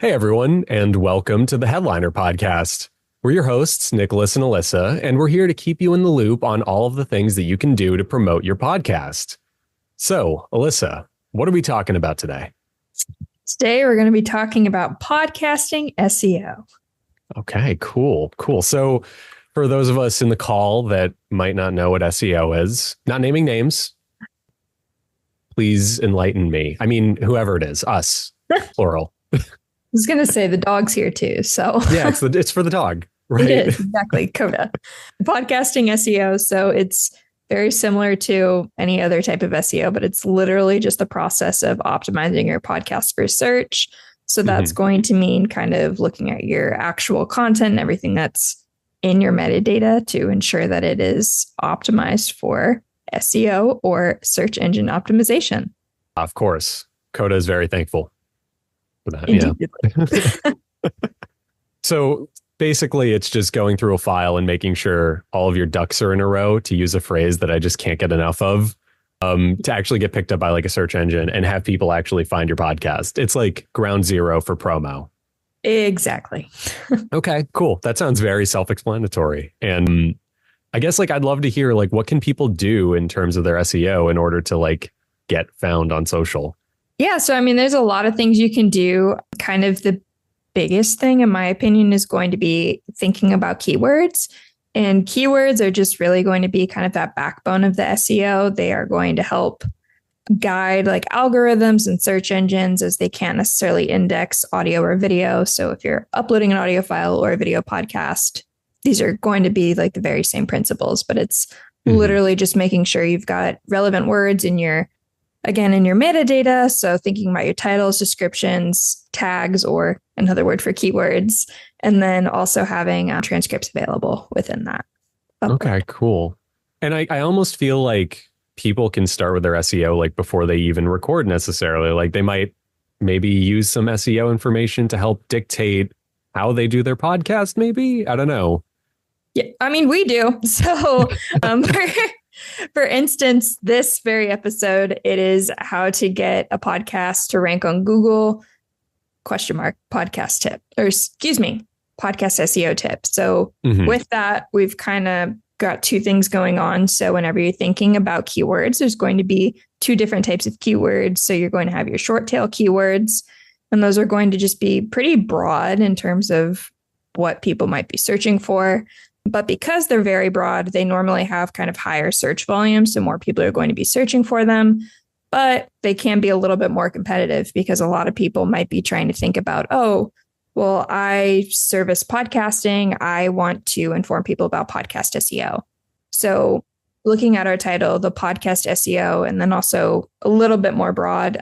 Hey, everyone, and welcome to the Headliner Podcast. We're your hosts, Nicholas and Elissaas, and we're here to keep you in the loop on all of the things that you can do to promote your podcast. So, Elissaas, what are we talking about today? Today, we're going to be talking about podcasting SEO. Okay, cool. So, for those of us in the call that might not know what SEO is, not naming names, please enlighten me. I mean, whoever it is, us, plural. I was going to say the dog's here too. So yeah, it's for the dog, right? It is, exactly. Coda. Podcasting SEO. So it's very similar to any other type of SEO, but it's literally just the process of optimizing your podcast for search. So that's going to mean kind of looking at your actual content and everything that's in your metadata to ensure that it is optimized for SEO or search engine optimization. Of course. Coda is very thankful for that. Yeah. So basically, it's just going through a file and making sure all of your ducks are in a row, to use a phrase that I just can't get enough of, to actually get picked up by like a search engine and have people actually find your podcast. It's like ground zero for promo. Exactly. Okay, cool. That sounds very self-explanatory. And I guess like I'd love to hear like what can people do in terms of their SEO in order to like get found on social? Yeah. So, I mean, there's a lot of things you can do. Kind of the biggest thing, in my opinion, is going to be thinking about keywords. And keywords are just really going to be kind of that backbone of the SEO. They are going to help guide like algorithms and search engines, as they can't necessarily index audio or video. So if you're uploading an audio file or a video podcast, these are going to be like the very same principles, but it's literally just making sure you've got relevant words in your metadata. So thinking about your titles, descriptions, tags, or another word for keywords, and then also having transcripts available within that. Okay, cool. And I almost feel like people can start with their SEO like before they even record necessarily. Like they might maybe use some SEO information to help dictate how they do their podcast, maybe? I don't know. Yeah, I mean, we do. So for instance, this very episode, it is how to get a podcast to rank on Google, ? Podcast tip, or excuse me, podcast SEO tip. So with that, we've kind of got two things going on. So whenever you're thinking about keywords, there's going to be two different types of keywords. So you're going to have your short tail keywords, and those are going to just be pretty broad in terms of what people might be searching for. But because they're very broad, they normally have kind of higher search volume. So more people are going to be searching for them, but they can be a little bit more competitive because a lot of people might be trying to think about, oh, well, I service podcasting. I want to inform people about podcast SEO. So looking at our title, the podcast SEO, and then also a little bit more broad,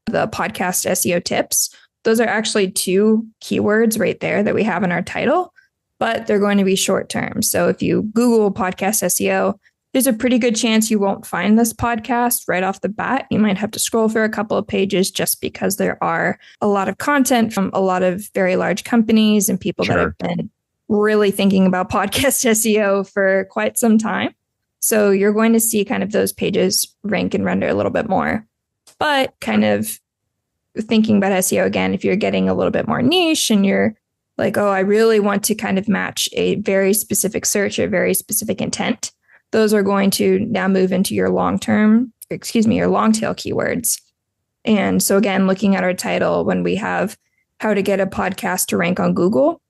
the podcast SEO tips. Those are actually two keywords right there that we have in our title, but they're going to be short term. So if you Google podcast SEO, there's a pretty good chance you won't find this podcast right off the bat. You might have to scroll through a couple of pages just because there are a lot of content from a lot of very large companies and people that have been really thinking about podcast SEO for quite some time. So you're going to see kind of those pages rank and render a little bit more. But kind of thinking about SEO again, if you're getting a little bit more niche and you're like, oh, I really want to kind of match a very specific search or very specific intent, those are going to now move into your long tail keywords. And so again, looking at our title, when we have how to get a podcast to rank on Google,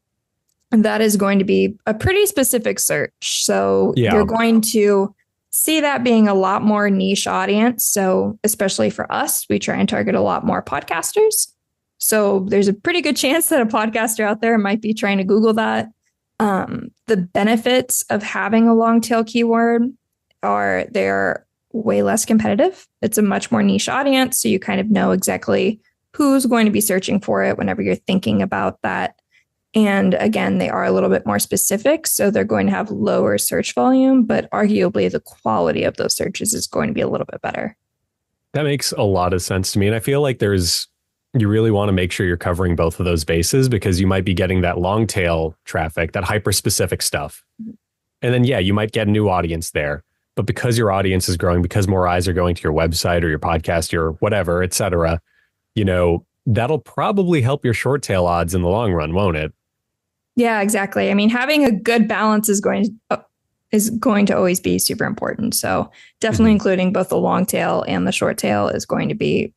that is going to be a pretty specific search. So you're going to see that being a lot more niche audience. So especially for us, we try and target a lot more podcasters. So there's a pretty good chance that a podcaster out there might be trying to Google that. The benefits of having a long tail keyword are they're way less competitive. It's a much more niche audience. So you kind of know exactly who's going to be searching for it whenever you're thinking about that. And again, they are a little bit more specific. So they're going to have lower search volume, but arguably the quality of those searches is going to be a little bit better. That makes a lot of sense to me. And I feel like you really want to make sure you're covering both of those bases, because you might be getting that long tail traffic, that hyper specific stuff. And then, you might get a new audience there. But because your audience is growing, because more eyes are going to your website or your podcast or whatever, et cetera, that'll probably help your short tail odds in the long run, won't it? Yeah, exactly. I mean, having a good balance is going to always be super important. So definitely including both the long tail and the short tail is going to be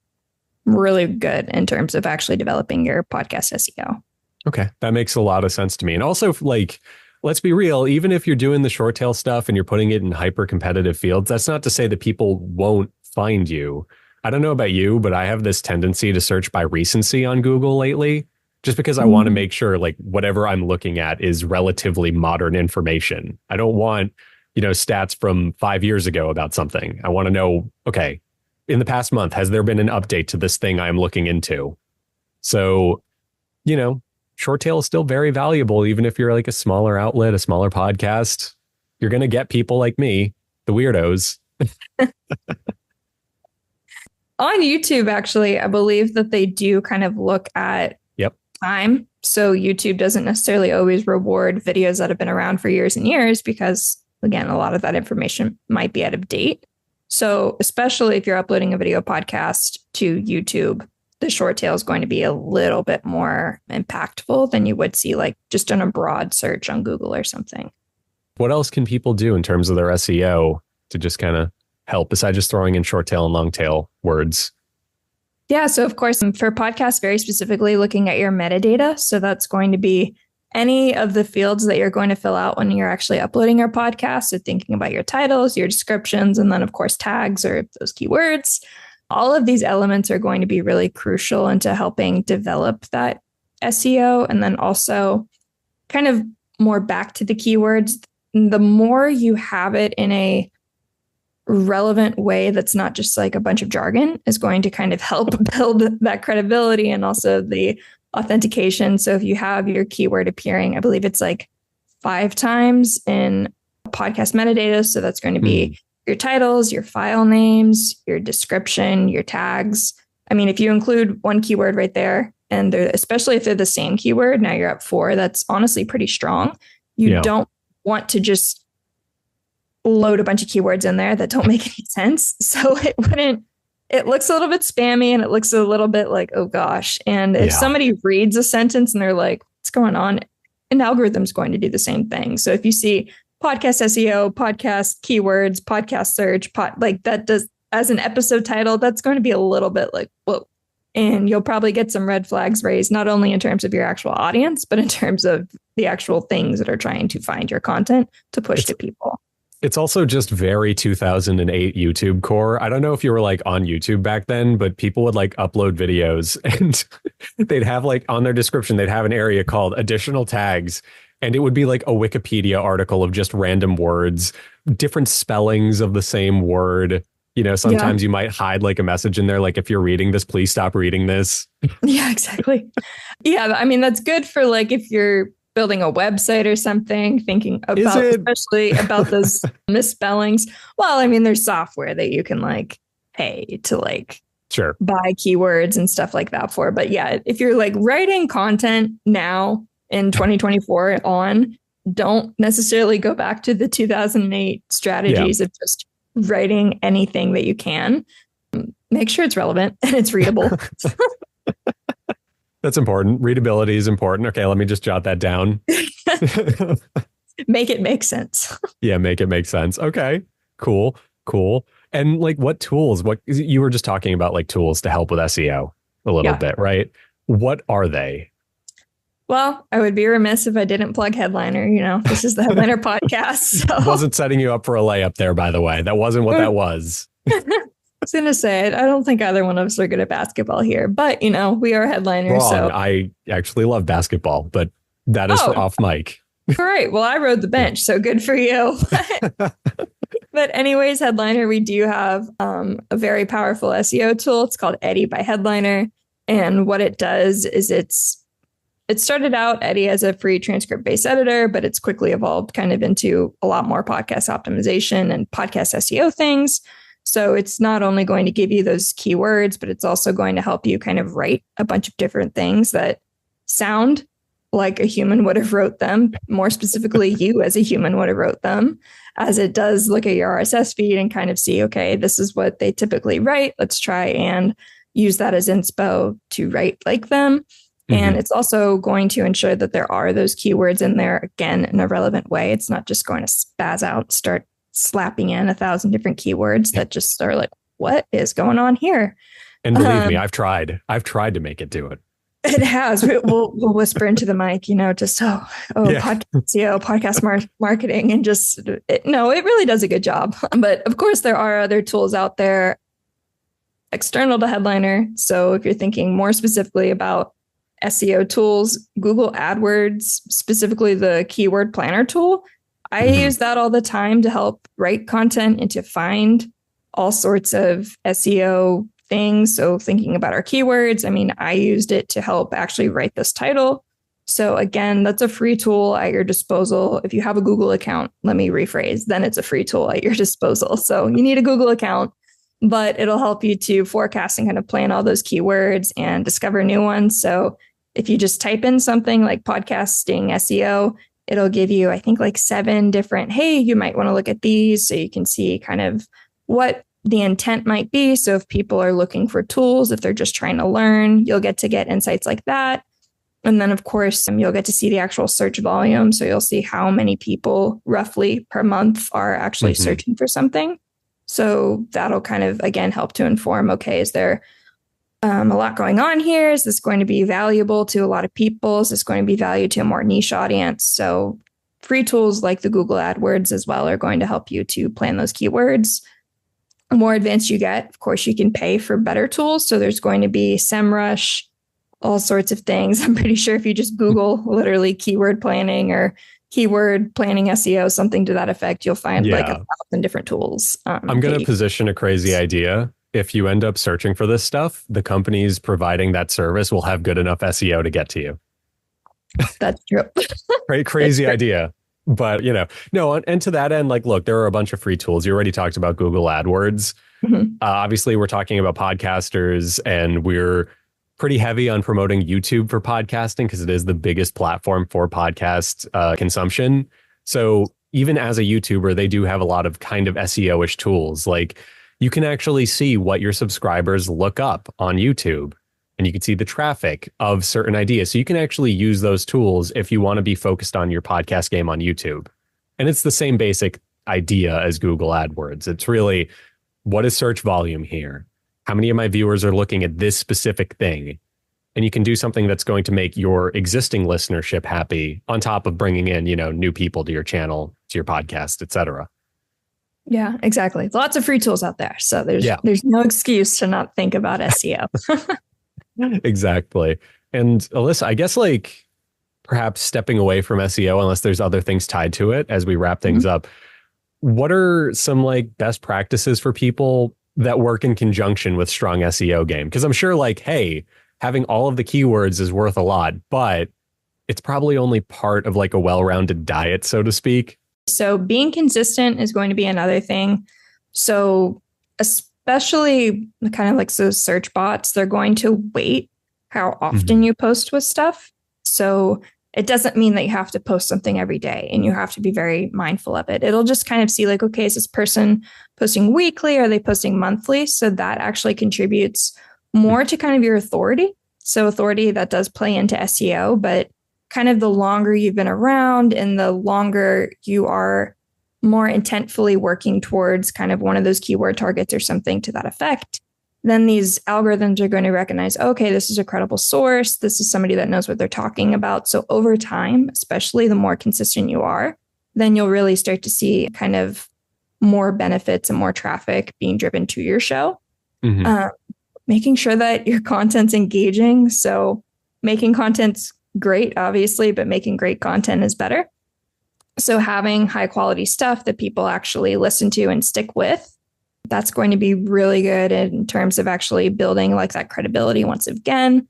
really good in terms of actually developing your podcast SEO. Okay. That makes a lot of sense to me. And also, like, let's be real, even if you're doing the short tail stuff and you're putting it in hyper competitive fields, that's not to say that people won't find you. I don't know about you, but I have this tendency to search by recency on Google lately, just because I want to make sure like whatever I'm looking at is relatively modern information. I don't want, stats from 5 years ago about something. I want to know, okay, in the past month, has there been an update to this thing I'm looking into? So, short tail is still very valuable, even if you're like a smaller outlet, a smaller podcast. You're going to get people like me, the weirdos. On YouTube, actually, I believe that they do kind of look at time. So YouTube doesn't necessarily always reward videos that have been around for years and years because, again, a lot of that information might be out of date. So especially if you're uploading a video podcast to YouTube, the short tail is going to be a little bit more impactful than you would see like just on a broad search on Google or something. What else can people do in terms of their SEO to just kind of help besides just throwing in short tail and long tail words? Yeah. So of course, for podcasts, very specifically looking at your metadata. So that's going to be any of the fields that you're going to fill out when you're actually uploading your podcast. So thinking about your titles, your descriptions, and then of course, tags or those keywords. All of these elements are going to be really crucial into helping develop that SEO. And then also kind of more back to the keywords, the more you have it in a relevant way that's not just like a bunch of jargon is going to kind of help build that credibility and also the authentication. So if you have your keyword appearing, I believe it's like 5 times in podcast metadata. So that's going to be your titles, your file names, your description, your tags. I mean, if you include one keyword right there, and especially if they're the same keyword, now you're up 4, that's honestly pretty strong. You don't want to just load a bunch of keywords in there that don't make any sense. So it looks a little bit spammy and it looks a little bit like, oh gosh. And if somebody reads a sentence and they're like, what's going on? An algorithm's going to do the same thing. So if you see podcast SEO, podcast keywords, podcast search, like that does as an episode title, that's going to be a little bit like, whoa. And you'll probably get some red flags raised, not only in terms of your actual audience, but in terms of the actual things that are trying to find your content to push to people. It's also just very 2008 YouTube core. I don't know if you were like on YouTube back then, but people would like upload videos and they'd have like on their description, they'd have an area called additional tags. And it would be like a Wikipedia article of just random words, different spellings of the same word. Sometimes you might hide like a message in there. Like, if you're reading this, please stop reading this. Yeah, exactly. Yeah. I mean, that's good for like, if you're building a website or something, thinking about, especially about those misspellings. Well, I mean, there's software that you can like pay to like buy keywords and stuff like that for. But yeah, if you're like writing content now in 2024 on, don't necessarily go back to the 2008 strategies of just writing anything that you can. Make sure it's relevant and it's readable. That's important. Readability is important. Okay, let me just jot that down. Make it make sense. Yeah, make it make sense. Okay, cool. And like what tools, you were just talking about like tools to help with SEO a little bit, right? What are they? Well, I would be remiss if I didn't plug Headliner. This is the Headliner podcast. So. Wasn't setting you up for a layup there, by the way. That wasn't what that was. I was going to say, I don't think either one of us are good at basketball here, but we are Headliners. Wrong. So I actually love basketball, but that is for off mic. All right. Well, I rode the bench, so good for you. But anyways, Headliner, we do have a very powerful SEO tool. It's called Eddy by Headliner. And what it does is it started out Eddy as a free transcript based editor, but it's quickly evolved kind of into a lot more podcast optimization and podcast SEO things. So it's not only going to give you those keywords, but it's also going to help you kind of write a bunch of different things that sound like a human would have wrote them. More specifically, you as a human would have wrote them, as it does look at your RSS feed and kind of see, okay, this is what they typically write. Let's try and use that as inspo to write like them. And it's also going to ensure that there are those keywords in there, again, in a relevant way. It's not just going to spaz out, start slapping in 1,000 different keywords that just are like, what is going on here? And believe me, I've tried to make it do it. It has. We'll whisper into the mic, just, podcast SEO, podcast marketing, and just, it really does a good job. But of course, there are other tools out there external to Headliner. So if you're thinking more specifically about SEO tools, Google AdWords, specifically the keyword planner tool, I use that all the time to help write content and to find all sorts of SEO things. So thinking about our keywords, I used it to help actually write this title. So again, that's a free tool at your disposal. If you have a Google account, let me rephrase, then it's a free tool at your disposal. So you need a Google account, but it'll help you to forecast and kind of plan all those keywords and discover new ones. So if you just type in something like podcasting SEO, it'll give you, I think, like 7 different, hey, you might want to look at these so you can see kind of what the intent might be. So if people are looking for tools, if they're just trying to learn, you'll get to get insights like that. And then, of course, you'll get to see the actual search volume. So you'll see how many people roughly per month are actually searching for something. So that'll kind of, again, help to inform, okay, is there a lot going on here? Is this going to be valuable to a lot of people? Is this going to be valued to a more niche audience? So free tools like the Google AdWords as well are going to help you to plan those keywords. The more advanced you get, of course, you can pay for better tools. So there's going to be SEMrush, all sorts of things. I'm pretty sure if you just Google literally keyword planning or keyword planning SEO, something to that effect, you'll find like 1,000 different tools. I'm going to position a crazy idea. If you end up searching for this stuff, the companies providing that service will have good enough SEO to get to you. That's true. Crazy idea. But, no, and to that end, like, look, there are a bunch of free tools. You already talked about Google AdWords. Obviously, we're talking about podcasters, and we're pretty heavy on promoting YouTube for podcasting because it is the biggest platform for podcast consumption. So even as a YouTuber, they do have a lot of kind of SEO-ish tools. Like, you can actually see what your subscribers look up on YouTube, and you can see the traffic of certain ideas. So you can actually use those tools if you want to be focused on your podcast game on YouTube. And it's the same basic idea as Google AdWords. It's really, what is search volume here? How many of my viewers are looking at this specific thing? And you can do something that's going to make your existing listenership happy on top of bringing in, new people to your channel, to your podcast, etc. Yeah, exactly. Lots of free tools out there. So there's no excuse to not think about SEO. Exactly. And Alyssa, I guess like perhaps stepping away from SEO, unless there's other things tied to it as we wrap things up, what are some like best practices for people that work in conjunction with strong SEO game? Because I'm sure like, hey, having all of the keywords is worth a lot, but it's probably only part of like a well-rounded diet, so to speak. So being consistent is going to be another thing. So especially kind of like those search bots, they're going to weight how often you post with stuff. So it doesn't mean that you have to post something every day and you have to be very mindful of it. It'll just kind of see like, okay, is this person posting weekly? Are they posting monthly? So that actually contributes more to kind of your authority. So authority that does play into SEO, but kind of the longer you've been around and the longer you are more intentfully working towards kind of one of those keyword targets or something to that effect, then these algorithms are going to recognize, okay, this is a credible source. This is somebody that knows what they're talking about. So over time, especially the more consistent you are, then you'll really start to see kind of more benefits and more traffic being driven to your show. Making sure that your content's engaging. So making content's great, obviously, but making great content is better. So having high quality stuff that people actually listen to and stick with, that's going to be really good in terms of actually building like that credibility once again.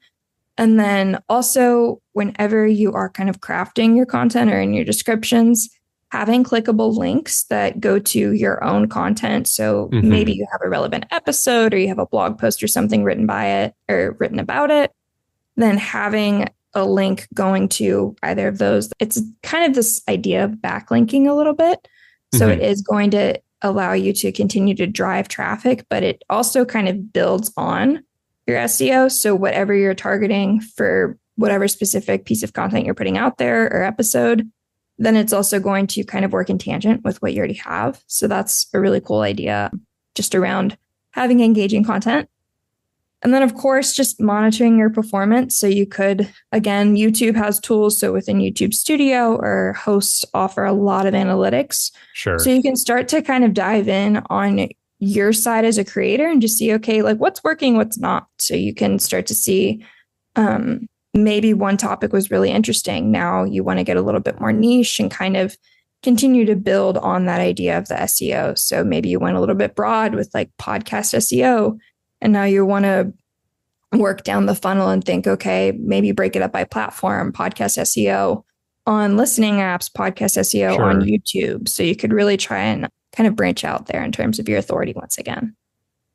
And then also whenever you are kind of crafting your content or in your descriptions, having clickable links that go to your own content. So maybe you have a relevant episode or you have a blog post or something written by it or written about it, then having a link going to either of those. It's kind of this idea of backlinking a little bit. So it is going to allow you to continue to drive traffic, but it also kind of builds on your SEO. So whatever you're targeting for whatever specific piece of content you're putting out there or episode, then it's also going to kind of work in tangent with what you already have. So that's a really cool idea just around having engaging content. And then, of course, just monitoring your performance. So you could, again, YouTube has tools. So within YouTube Studio, or hosts offer a lot of analytics. Sure. So you can start to kind of dive in on your side as a creator and just see, okay, like what's working, what's not. So you can start to see maybe one topic was really interesting. Now you want to get a little bit more niche and kind of continue to build on that idea of the SEO. So maybe you went a little bit broad with like podcast SEO. And now you want to work down the funnel and think, okay, maybe break it up by platform, podcast SEO on listening apps, podcast SEO on YouTube. So you could really try and kind of branch out there in terms of your authority once again.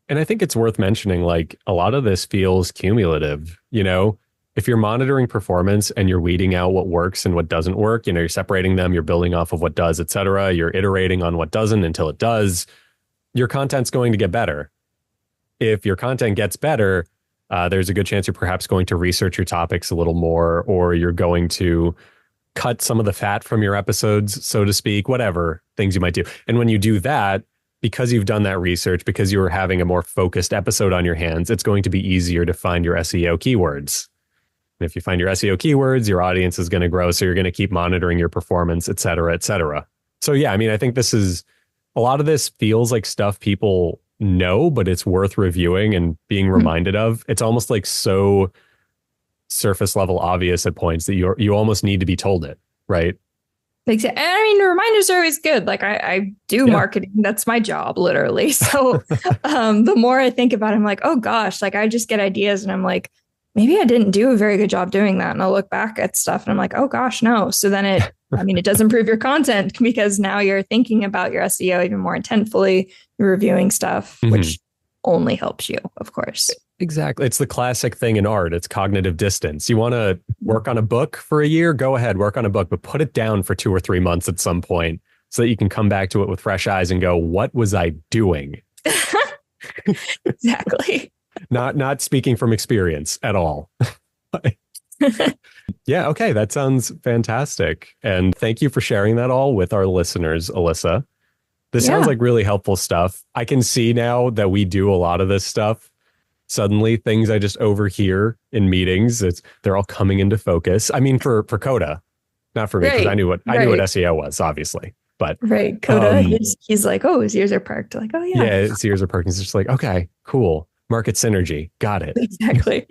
And I think it's worth mentioning, like, a lot of this feels cumulative. You know, if you're monitoring performance and you're weeding out what works and what doesn't work, you know, you're separating them, you're building off of what does, et cetera, you're iterating on what doesn't until it does, your content's going to get better. If your content gets better, there's a good chance you're perhaps going to research your topics a little more, or you're going to cut some of the fat from your episodes, so to speak, whatever things you might do. And when you do that, because you've done that research, because you're having a more focused episode on your hands, it's going to be easier to find your SEO keywords. And if you find your SEO keywords, your audience is going to grow. So you're going to keep monitoring your performance, et cetera, et cetera. So yeah, I mean, I think a lot of this feels like stuff people know, but it's worth reviewing and being reminded of. It's almost like so surface level obvious at points that you almost need to be told it, right? Exactly. I mean, the reminders are always good. Like I do marketing. That's my job, literally. So the more I think about it, I'm like, oh gosh, like I just get ideas and I'm like, maybe I didn't do a very good job doing that. And I'll look back at stuff and I'm like, oh gosh, no. So then it does improve your content because now you're thinking about your SEO even more intentfully. You're reviewing stuff, which only helps you, of course. Exactly. It's the classic thing in art. It's cognitive distance. You want to work on a book for a year? Go ahead, work on a book, but put it down for 2 or 3 months at some point so that you can come back to it with fresh eyes and go, what was I doing? Exactly. Not speaking from experience at all. Yeah, okay. That sounds fantastic. And thank you for sharing that all with our listeners, Alyssa. This sounds like really helpful stuff. I can see now that we do a lot of this stuff. Suddenly, things I just overhear in meetings, they're all coming into focus. I mean, for Coda, not for me, because I knew what SEO was, obviously. But Coda, he's like, oh, his ears are perked. Like, oh yeah. Yeah, his ears are perked. He's just like, okay, cool. Market synergy. Got it. Exactly.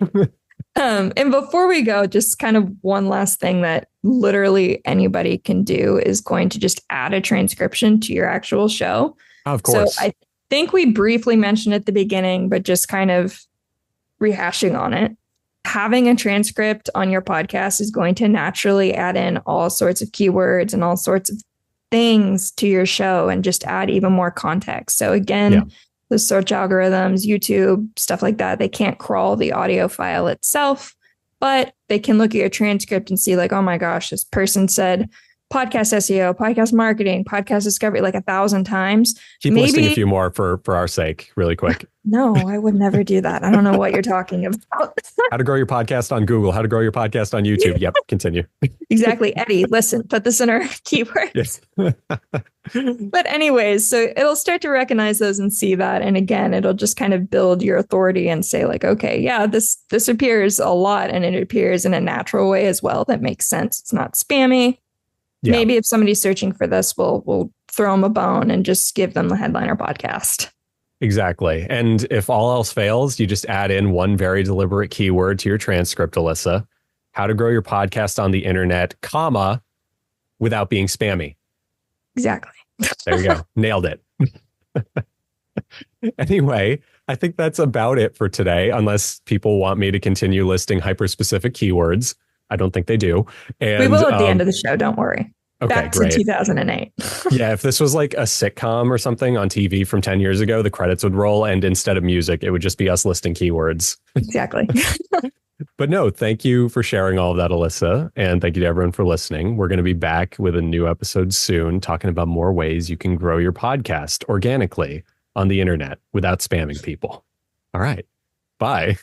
And before we go, just kind of one last thing that literally anybody can do is going to just add a transcription to your actual show. Of course. So I think we briefly mentioned at the beginning, but just kind of rehashing on it. Having a transcript on your podcast is going to naturally add in all sorts of keywords and all sorts of things to your show and just add even more context. So again, the search algorithms, YouTube, stuff like that, they can't crawl the audio file itself, but they can look at your transcript and see like, oh my gosh, this person said podcast SEO, podcast marketing, podcast discovery like 1,000 times. Keep listing a few more for our sake, really quick. No, I would never do that. I don't know what you're talking about. How to grow your podcast on Google, how to grow your podcast on YouTube. Yep, continue. Exactly. Eddy, listen, put this in our keyword. Yes. But anyways, so it'll start to recognize those and see that. And again, it'll just kind of build your authority and say like, okay, yeah, this appears a lot and it appears in a natural way as well. That makes sense. It's not spammy. Yeah. Maybe if somebody's searching for this, we'll throw them a bone and just give them the headliner podcast. Exactly. And if all else fails, you just add in one very deliberate keyword to your transcript, Alyssa. How to grow your podcast on the internet, comma, without being spammy. Exactly. There you go. Nailed it. Anyway, I think that's about it for today, unless people want me to continue listing hyper-specific keywords. I don't think they do. And we will at the end of the show. Don't worry. Okay, back to great. 2008. Yeah, if this was like a sitcom or something on TV from 10 years ago, the credits would roll and instead of music, it would just be us listing keywords. Exactly. But no, thank you for sharing all of that, Alyssa. And thank you to everyone for listening. We're going to be back with a new episode soon, talking about more ways you can grow your podcast organically on the internet without spamming people. All right. Bye.